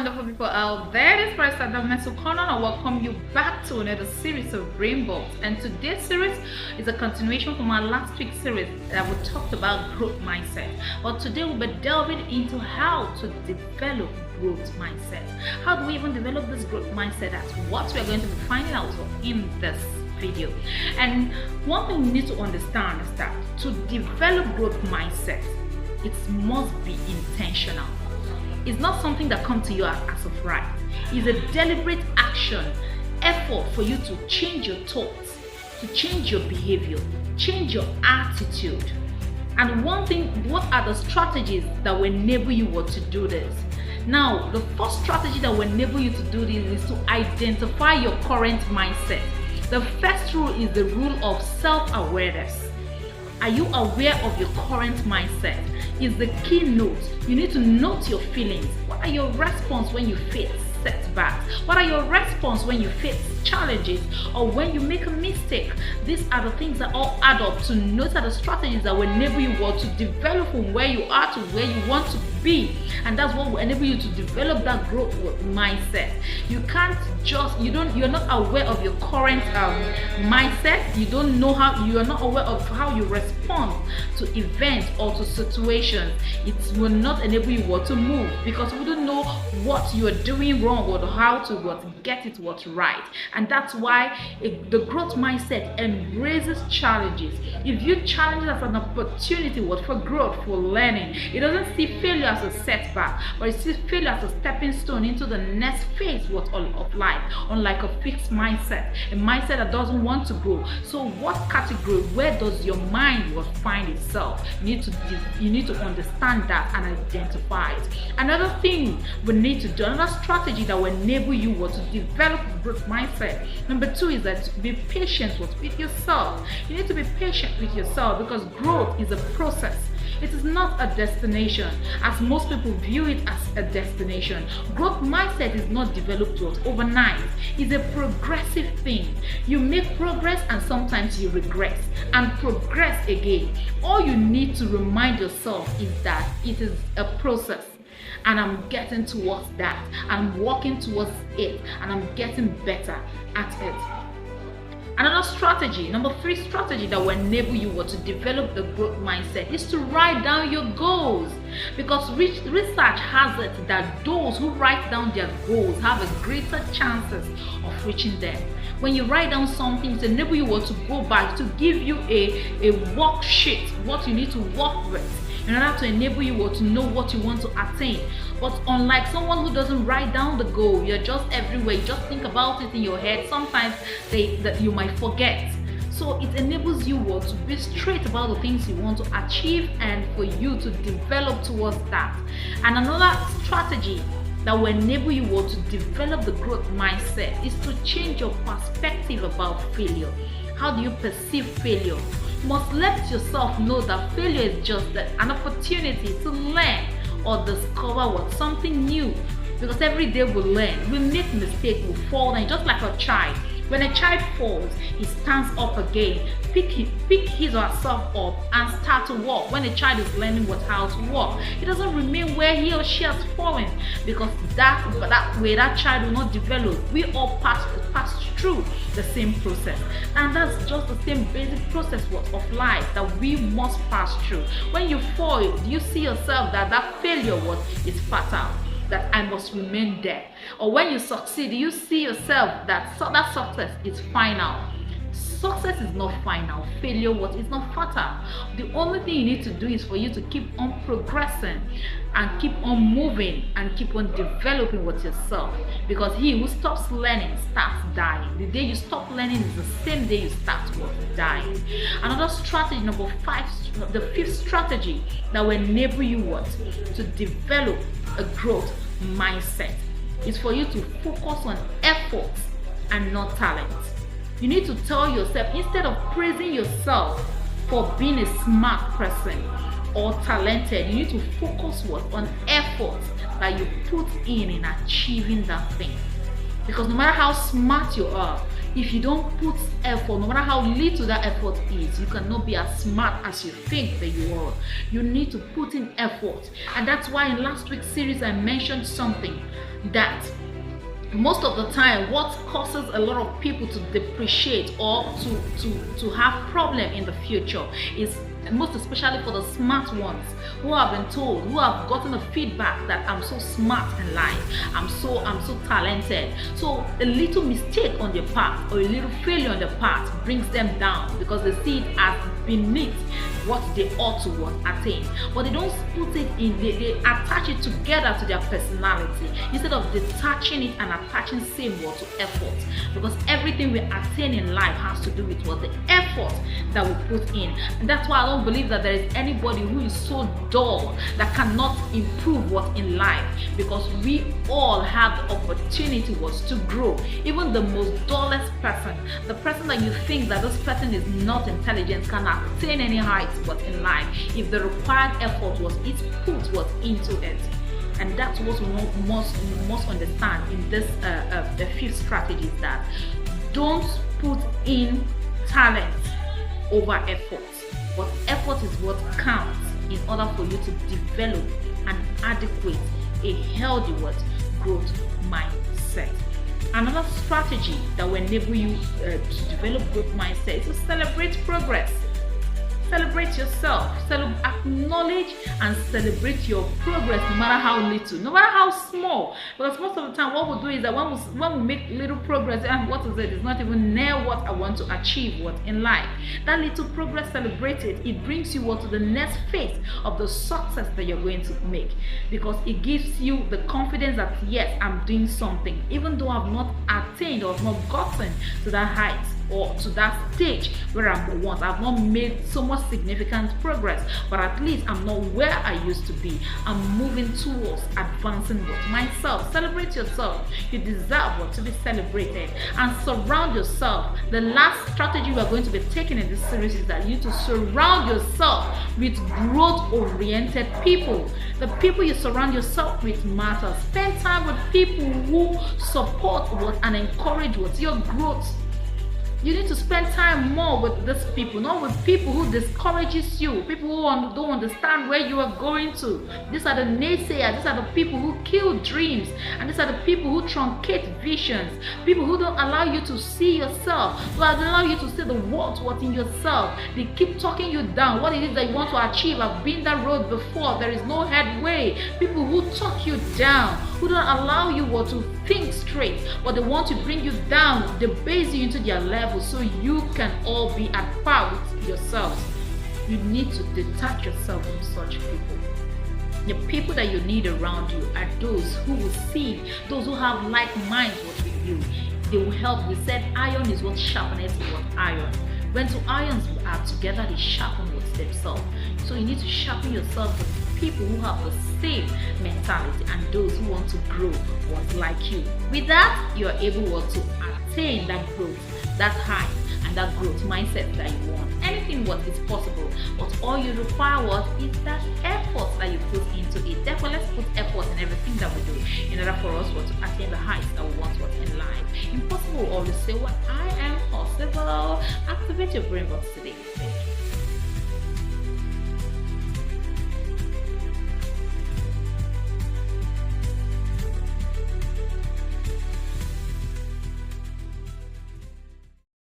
wonderful people out there. This is Ukonu, and I welcome you back to another series of Rainbows. And today's series is a continuation from our last week's series that we talked about growth mindset. But today we'll be delving into how to develop growth mindset. How do we even develop this growth mindset? That's what we are going to be finding out in this video. And one thing we need to understand is that to develop growth mindset, it must be intentional. It's not something that comes to you as of right. It's a deliberate action, effort for you to change your thoughts, to change your behavior, change your attitude. And one thing, what are the strategies that will enable you to do this? Now, the first strategy that will enable you to do this is to identify your current mindset. The first rule is the rule of self-awareness. Are you aware of your current mindset? Is the key note. You need to note your feelings. What are your response when you face setbacks? What are your response when you face challenges or when you make a mistake? These are the things that all add up to note are the strategies that will enable you to develop from where you are to where you want to be. And that's what will enable you to develop that growth mindset. You can't just, you're not aware of your current mindset. You don't know how, you are not aware of how you respond to events or to situations. It will not enable you to move because you don't know what you are doing wrong or how to get it right. And that's why the growth mindset embraces challenges. It views challenges as an opportunity for growth, for learning. It doesn't see failure as a setback, but it sees failure as a stepping stone into the next phase of life, unlike a fixed mindset, a mindset that doesn't want to grow. So what category, where does your mind find itself? You need to understand that and identify it. Another thing we need to do, another strategy that will enable you to develop growth mindset. Number 2 is that be patient with yourself. You need to be patient with yourself because growth is a process. It is not a destination, as most people view it as a destination. Growth mindset is not developed overnight. It's a progressive thing. You make progress and sometimes you regress and progress again. All you need to remind yourself is that it is a process. And I'm getting towards that. I'm walking towards it. And I'm getting better at it. Another strategy, number 3 strategy that will enable you to develop the growth mindset is to write down your goals. Because research has it that those who write down their goals have a greater chances of reaching them. When you write down something, it enables you to go back to give you a worksheet, what you need to work with, in order to enable you to know what you want to attain. But unlike someone who doesn't write down the goal, you're just everywhere, you just think about it in your head. Sometimes that you might forget. So it enables you to be straight about the things you want to achieve and for you to develop towards that. And another strategy that will enable you to develop the growth mindset is to change your perspective about failure. How do you perceive failure? You must let yourself know that failure is just an opportunity to learn or discover something new. Because every day we learn, we make mistakes, we fall, and just like a child. When a child falls, he stands up again, pick his or herself up and start to walk. When a child is learning how to walk, he doesn't remain where he or she has fallen, because that way that child will not develop. We all pass through the same process, and that's just the same basic process of life that we must pass through. When you fall, you see yourself that failure is fatal, that I must remain there. Or when you succeed, you see yourself that success is final. Success is not final. Failure is not fatal. The only thing you need to do is for you to keep on progressing and keep on moving and keep on developing yourself. Because he who stops learning starts dying. The day you stop learning is the same day you start dying. Another strategy, number 5, the 5th strategy that will enable you to develop a growth mindset is for you to focus on effort and not talent. You need to tell yourself, instead of praising yourself for being a smart person or talented, you need to focus on effort that you put in achieving that thing. Because no matter how smart you are, if you don't put effort, no matter how little that effort is, you cannot be as smart as you think that you are. You need to put in effort. And that's why in last week's series I mentioned something, that most of the time what causes a lot of people to depreciate or to have problem in the future is, most especially for the smart ones who have been told, who have gotten a feedback that I'm so smart in life, I'm so talented. So a little mistake on their part or a little failure on their part brings them down, because they see it as beneath what they ought to attain. But they don't put it in, they attach it together to their personality instead of detaching it and attaching same word to effort. Because everything we attain in life has to do with what the effort that we put in. And that's why I don't believe that there is anybody who is so dull that cannot improve what in life, because we all have the opportunity to grow. Even the most dullest person, the person that you think that this person is not intelligent, can attain any height but in life if the required effort was into it. And that's what we must understand in this the fifth strategy, is that don't put in talent over effort, but effort is what counts in order for you to develop an adequate, a healthy growth mindset. Another strategy that will enable you to develop growth mindset is to celebrate progress. Celebrate yourself. Acknowledge and celebrate your progress, no matter how little, no matter how small. Because most of the time, what we do is that when we make little progress, and what is it? It's not even near what I want to achieve in life. That little progress, celebrate it. It brings you to the next phase of the success that you're going to make, because it gives you the confidence that yes, I'm doing something, even though I've not attained or I've not gotten to that height or to that stage where I've not made so much significant progress, but at least I'm not where I used to be. I'm moving towards advancing myself. Celebrate yourself. You deserve to be celebrated, and surround yourself. The last strategy we are going to be taking in this series is that you need to surround yourself with growth-oriented people. The people you surround yourself with matter. Spend time with people who support and encourage your growth. You need to spend time more with these people, not with people who discourages you, people who don't understand where you are going to. These are the naysayers. These are the people who kill dreams, and these are the people who truncate visions, people who don't allow you to see yourself, who don't allow you to see the worth in yourself. They keep talking you down, what it is that you want to achieve. I've been that road before. There is no headway. People who talk you down, who don't allow you to think straight, but they want to bring you down, they base you into their level so you can all be at par with yourselves. You need to detach yourself from such people. The people that you need around you are those who will see, those who have like minds with you. They will help. We said iron is what sharpens iron. When two irons are together, they sharpen themselves. So you need to sharpen yourself with people who have the same mentality and those who want to grow like you. With that, you are able to attain that growth, that height, and that growth mindset that you want. Anything is possible, but all you require is that effort that you put into it. Therefore, let's put effort in everything that we do in order for us to attain the heights that we want in life. Impossible will always say what I am possible. Activate your brain box today.